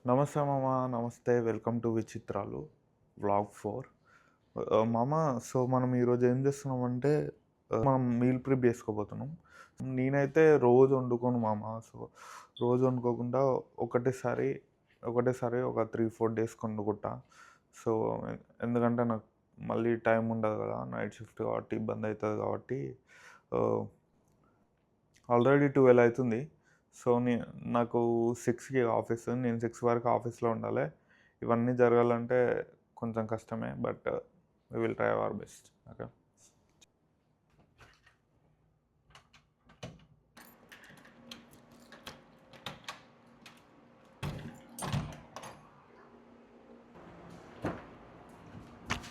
నమస్తే మామ, నమస్తే. Welcome to Vichitralu vlog 4. మామ, సో మనం ఈరోజు ఏం చేస్తున్నామంటే మనం మీల్ ప్రిప్ చేసుకోబోతున్నాం. నేనైతే రోజు వండుకోను మామ. సో రోజు వండుకోకుండా ఒకటేసారి ఒకటేసారి ఒక 3-4 డేస్కి వండుకుంటా. సో ఎందుకంటే నాకు మళ్ళీ టైం ఉండదు కదా, నైట్ షిఫ్ట్ కాబట్టి ఇబ్బంది అవుతుంది కాబట్టి. ఆల్రెడీ 12 అవుతుంది. సో నాకు 6కి ఆఫీస్. నేను 6 వరకు ఆఫీస్లో ఉండాలి. ఇవన్నీ జరగాలంటే కొంచెం కష్టమే, but we will try our best. Okay.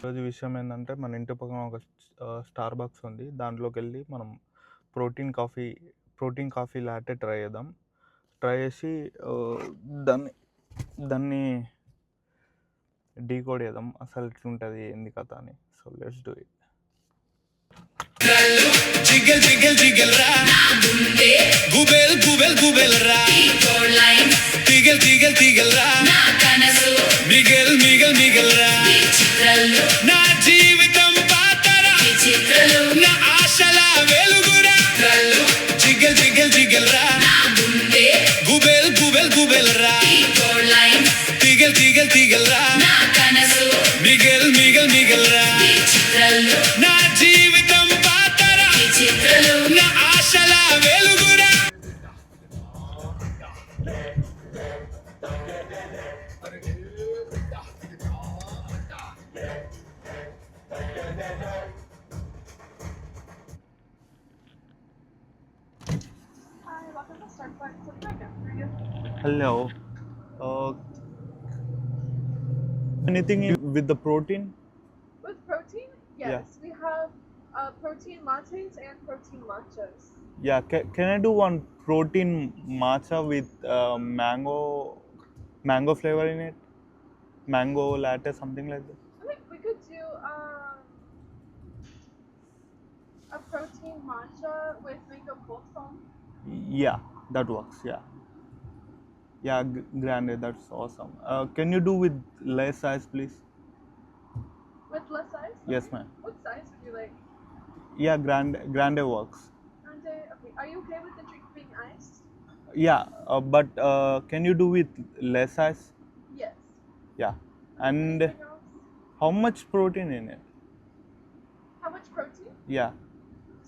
ఈరోజు విషయం ఏంటంటే, మన ఇంటి పక్కన ఒక స్టార్ బాక్స్ ఉంది. దాంట్లోకి వెళ్ళి మనం ప్రోటీన్ కాఫీ లాటే ట్రై చేద్దాం. ట్రై చేసి దాన్ని దాన్ని డీకోడ్ చేద్దాం, అసలు ఎట్లుంటుంది ఏంది కథ అని. So let's do it. జిగల్ జిగల్ జిగల్ రా గుబెల్ గుబెల్ గుబెల్ రా తిగల్ తిగల్ తిగల్ రా మిగల్ మిగల్ మిగల్ రా నా జీవితం పాతరా నా ఆశల వెలుగురా జిగల్ జిగల్ జిగల్ రా గుబెల్ గుబెల్ గుబెల్ రా తిగల్ తిగల్ తిగల్ రా మిగల్ మిగల్ మిగల్ రా నా జీవితం పాతరా నా ఆశల వెలుగురా. Hello. Anything with the protein? With protein? Yes. Yeah. We have protein lattes and protein matchas. Yeah, can I do one protein matcha with mango flavor in it? Mango latte, something like that. I think we could do a protein matcha with mango cold foam. Yeah, that works. Yeah, grande, that's awesome. Can you do with less ice, please? With less ice? Yes, Okay. ma'am. What size would you like? Yeah, grande works. Grande? Okay. Are you okay with the drink being iced? Yeah, but can you do with less ice? Yes. Yeah. And Anything else? how much protein in it? How much protein? Yeah.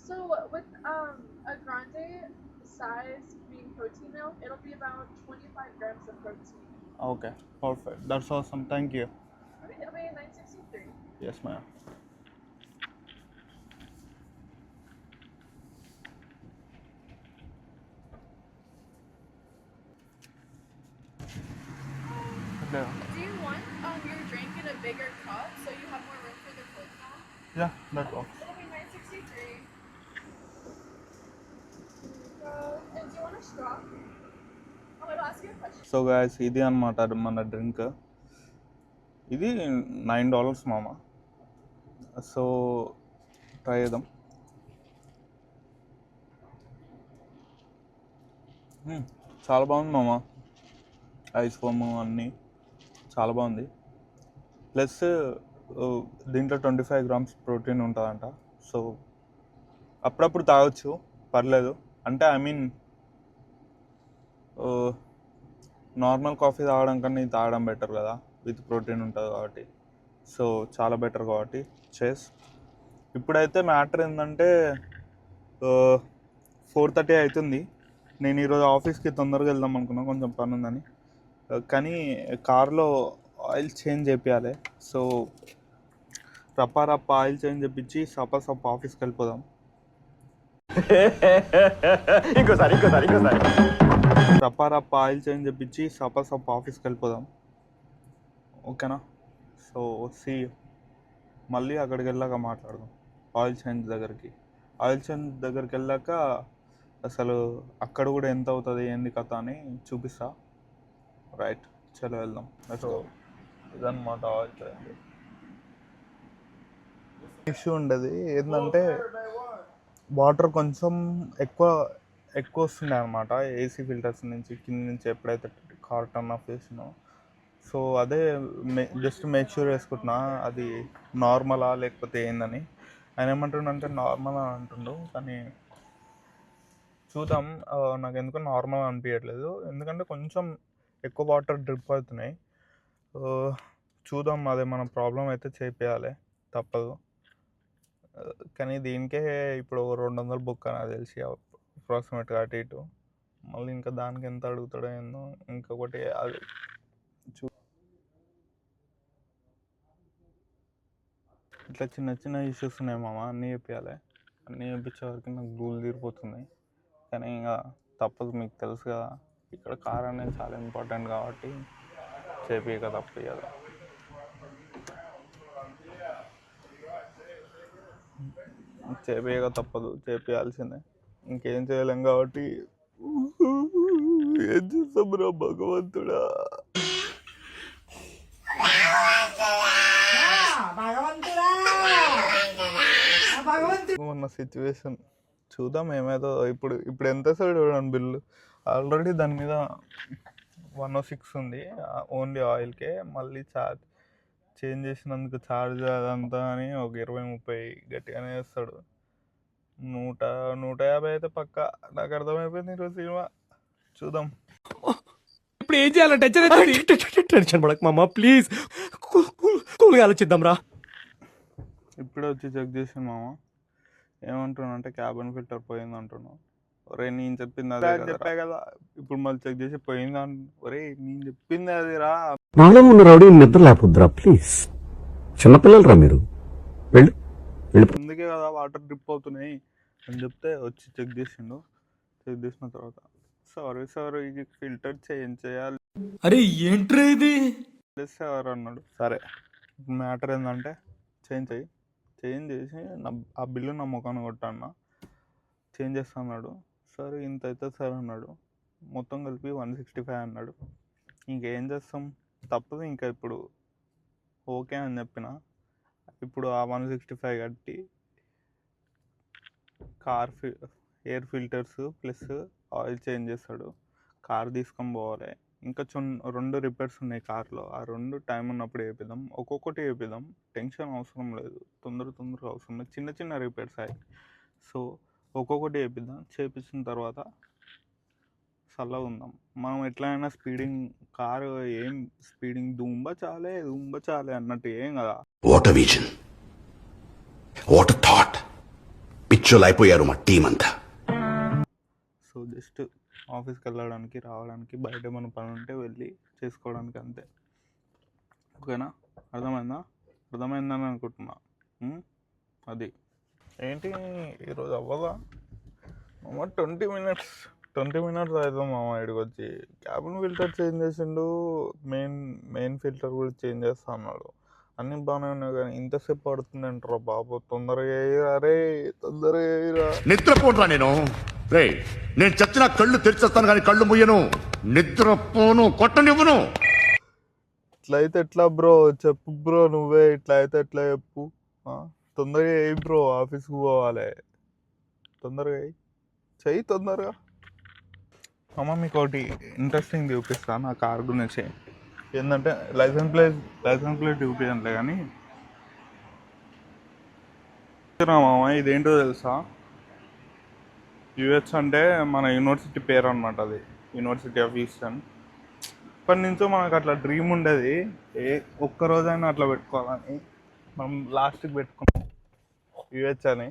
So with a grande size being protein milk, it'll be about 25 grams of protein. Okay, perfect. That's awesome. Thank you. Alright, that'll be $9.63. Yes, ma'am. Hello. Do you want your drink in a bigger cup so you have more room for the cold foam? Yeah, that works. It'll be $9.63. And do you want a straw? Oh, I'll ask you a question. So guys, ఇది అన్నమాట మన drink. ఇది $9 మామ. So try చేద్దాం. చాలా బాగుంది మామ. Ice foam అన్నీ చాలా బాగుంది. ప్లస్ దీంట్లో 25 grams ప్రోటీన్ ఉంటుందంట. సో అప్పుడప్పుడు తాగొచ్చు, పర్లేదు. అంటే ఐ మీన్ నార్మల్ కాఫీ తాగడం కన్నా ఇది తాగడం బెటర్ కదా, విత్ ప్రోటీన్ ఉంటుంది కాబట్టి. సో చాలా బెటర్ కాబట్టి చేస్. ఇప్పుడైతే మ్యాటర్ ఏంటంటే 4:30 అవుతుంది. నేను ఈరోజు ఆఫీస్కి తొందరగా వెళ్దాం అనుకున్నాను, కొంచెం పని ఉందని. కానీ కార్లో ఆయిల్ చేంజ్ చేయాలి. సో రప్ప ఆయిల్ చేంజ్ చేయించి సప్ప ఆఫీస్కి వెళ్ళిపోదాం. ఇంకోసారి రప్ప ఆయిల్ చేంజ్ చేయించి సప్ప ఆఫీస్కి వెళ్ళిపోదాం. ఓకేనా? సో సీ మళ్ళీ అక్కడికి వెళ్ళాక మాట్లాడదాం. ఆయిల్ చేంజ్ దగ్గరికి వెళ్ళాక అసలు అక్కడ కూడా ఎంత అవుతుంది ఏంది కథ అని చూపిస్తా. రైట్, చలో వెళ్దాం. సో ఇదన్నమాట ఆయిల్ చేంజ్. ఇష్యూ ఉండదు ఏంటంటే వాటర్ కొంచెం ఎక్కువ వస్తుండే అనమాట ఏసీ ఫిల్టర్స్ నుంచి, కింద నుంచి. ఎప్పుడైతే కార్ టర్న్ ఆఫ్ చేసినో సో అదే జస్ట్ మేక్ షూర్ వేసుకుంటున్నా అది నార్మలా లేకపోతే ఏందని. ఆయన ఏమంటుండంటే నార్మల్ అని అంటుండు, కానీ చూద్దాం. నాకు ఎందుకో నార్మల్ అనిపించట్లేదు, ఎందుకంటే కొంచెం ఎక్కువ వాటర్ డ్రిప్ అవుతున్నాయి. చూద్దాం, అదే మన ప్రాబ్లం అయితే చేపియాలి, తప్పదు. కానీ దీనికే ఇప్పుడు 200 బుక్ నాకు తెలిసి అప్రాక్సిమేట్గా అటు ఇటు. మళ్ళీ ఇంకా దానికి ఎంత అడుగుతాడో ఏందో. ఇంకొకటి అది ఇట్లా చిన్న చిన్న ఇష్యూస్ ఉన్నాయి మామ, అన్నీ చెప్పాలి. అన్నీ చెప్పించే వరకు నాకు దూలు తీరిపోతుంది. కానీ ఇంకా తప్పదు, మీకు తెలుసు కదా, ఇక్కడ కార్ అనేది చాలా ఇంపార్టెంట్ కాబట్టి చేపియక తప్పదు. చేపియక తప్పదు, చేపియాల్సిందే, ఇంకేం చేయలేం కాబట్టి. ఏం చేస్తాం రా భగవంతుడా. ఉన్న సిచ్యువేషన్ చూద్దాం ఏమైతే. ఇప్పుడు ఎంత సైడ్ చూడండి బిల్లు, ఆల్రెడీ దాని మీద 106 ఉంది ఓన్లీ ఆయిల్కే. మళ్ళీ ఛార్జ్ చేంజ్ చేసినందుకు ఛార్జ్ అదంతా అని ఒక 20-30 గట్టిగానే వేస్తాడు. 100-150 అయితే పక్క. నాకు అర్థమైపోయింది ఈరోజు సినిమా. చూద్దాం ఇప్పుడు ఏం చేయాలంటే టెన్షన్ పడక మామ, ప్లీజ్ కూల్గా ఆలోచిద్దాం రా. ఇప్పుడే వచ్చి చెక్ చేసాను మామ. ఏమంటున్నా అంటే క్యాబిన్ ఫిల్టర్ పోయింది అంటున్నావు. ఒరే నేను చెప్పింది అదే చెప్పా కదా, ఇప్పుడు మళ్ళీ చెక్ చేసి పోయింది. ఒరే నేను చెప్పింది అది రా. నాలో ఉన్న రౌడీ నిద్ర లేకపోద్దురా ప్లీజ్, చిన్నపిల్లలరా మీరు, వెళ్ళు. అందుకే కదా వాటర్ డ్రిప్ అవుతున్నాయి అని చెప్తే వచ్చి చెక్ చేసిండు. చెక్ చేసిన తర్వాత సారీ ఇది ఫిల్టర్ చేంజ్ చేయాలి. అరే ఏంట్రా ఇది సార్ అన్నాడు. సరే మ్యాటర్ ఏంటంటే చేంజ్ చేసి ఆ బిల్లు నా ముఖాన్ని కొట్టన్నా, చేంజ్ చేస్తా అన్నాడు. సరే ఇంత అవుతుంది సార్ అన్నాడు. మొత్తం కలిపి 165 అన్నాడు. ఇంకేం చేస్తాం, తప్పదు. ఇంకా ఇప్పుడు ఓకే అని చెప్పిన. ఇప్పుడు ఆ 165 కట్టి car air filters plus oil change చేస్తాడు. కార్ తీసుకొని పోవాలి. ఇంకా 2 రిపేర్స్ ఉన్నాయి కార్లో. ఆ 2 టైం ఉన్నప్పుడు వేపిద్దాం, ఒక్కొక్కటి వేపిద్దాం. టెన్షన్ అవసరం లేదు, తొందరగా అవసరం లేదు. చిన్న చిన్న రిపేర్స్ అయ్యాయి. సో ఒక్కొక్కటి వేపిద్దాం. చేపించిన తర్వాత చల్లగా ఉందాం. మనం ఎట్లయినా స్పీడింగ్ కారు ఏం స్పీడింగ్ దుంబ చాలే అన్నట్టు ఏం కదా. What vision, what thought. పిచ్చోలు అయిపోయారు మా టీం అంతా. సో జస్ట్ ఆఫీస్కి వెళ్ళడానికి రావడానికి బయట మన పని ఉంటే వెళ్ళి చేసుకోవడానికి అంతే. ఓకేనా, అర్థమైందని అనుకుంటున్నా. అది ఏంటి ఈరోజు అవ్వదా మామ? 20 మినిట్స్ అవుతుంది మామ. ఇక్కడికి వచ్చి క్యాబిన్ ఫిల్టర్ చేంజ్ చేసిండు, మెయిన్ ఫిల్టర్ కూడా చేంజ్ చేస్తా అన్నాడు. అన్నీ బాగానే ఉన్నాయి కానీ ఇంతసేపు పడుతుంది అంటారా బాబు. తొందరగా నిద్రపోట్రా నేను చచ్చిన కళ్ళు తెరిచేస్తాను కానీ కళ్ళు ముయ్యను, నిద్రపోను, కొట్టనివ్వను. ఇట్లా అయితే ఎట్లా బ్రో, చెప్పు బ్రో, నువ్వే ఇట్లా అయితే ఎట్లా చెప్పు. తొందరగా అయ్యి బ్రో, ఆఫీస్కి పోవాలి. తొందరగా చెయ్యి తొందరగా. అమ్మ మీకు ఒకటి ఇంట్రెస్టింగ్ చూపిస్తాను నా కార్ గురించి. ఏంటంటే లైసెన్స్ ప్లేట్ చూపించలే కానీ మామ ఇదేంటో తెలుసా? యుఎస్ అంటే మన యూనివర్సిటీ పేరు అనమాట. అది యూనివర్సిటీ ఆఫ్ ఈస్టర్న్. ఇప్పటి నుంచో మనకు అట్లా డ్రీమ్ ఉండేది, ఒక్కరోజైనా అట్లా పెట్టుకోవాలని. మనం లాస్ట్కి పెట్టుకున్నాం యుహెచ్ అని.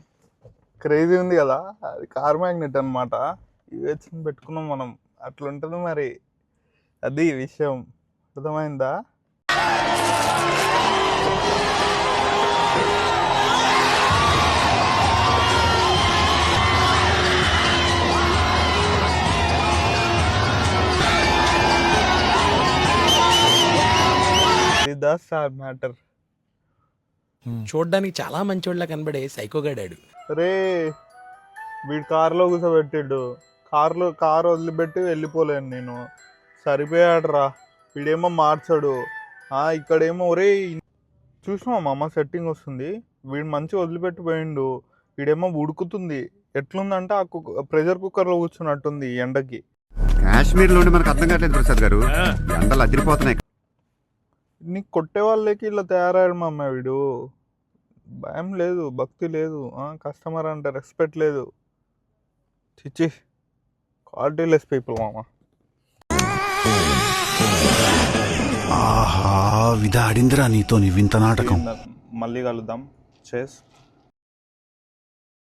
క్రేజీ ఉంది కదా, అది కార్ మ్యాగ్నెట్ అనమాట. యుహెచ్ని పెట్టుకున్నాం మనం. అట్లా ఉంటుంది మరి, అది విషయం. అర్థమైందా? Sir matter. చూడ్డానికి చాలా మంచోళ్ళ కనబడే సైకోగాడాడు. రే వీడు కారులో కూర్చోబెట్టిండు. కారు వదిలిపెట్టి వెళ్ళిపోలేను నేను. సరిపోయాడు రా వీడేమో మార్చాడు. ఇక్కడేమో ఒరే చూసినావా మామ సెట్టింగ్ వస్తుంది. వీడు మంచిగా వదిలిపెట్టిపోయిండు. వీడేమో ఉడుకుతుంది. ఎట్లుందంటే ఆ ప్రెషర్ కుక్కర్లో కూర్చున్నట్టుంది ఎండకి. కాశ్మీర్ నుండి మనకు అర్థం కావట్లేదు ప్రసాద్ గారు, ఎండలు అదిరిపోతున్నాయి. నీకు కొట్టే వాళ్ళకి ఇలా తయారయ్యాడు మామ వీడు. భయం లేదు, భక్తి లేదు, కస్టమర్ అంటే రెస్పెక్ట్ లేదు. చిచ్చి, క్వాలిటీలెస్ పీపుల్ మామ. ఆహా విధాడిందిరా నీతో నీ వింత నాటకం. మళ్ళీ కలుద్దాం. చేస్.